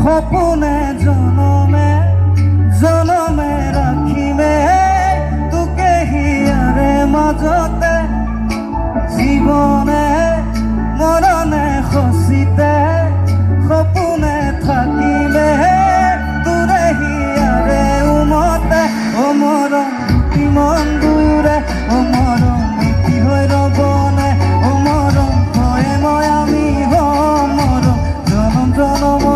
সপোনে জনমে জনমে ৰাখিমে তোকে হিয়াৰে মাজতে জীৱনে মৰণে খচিতে সপোনে থাকিলে তোৰে হিয়াৰে উমতে অ মৰম কিমান দূৰে অ মৰম কি হৈ ৰবনে অ মৰম হয় মই আমি হম মৰম জনম জনম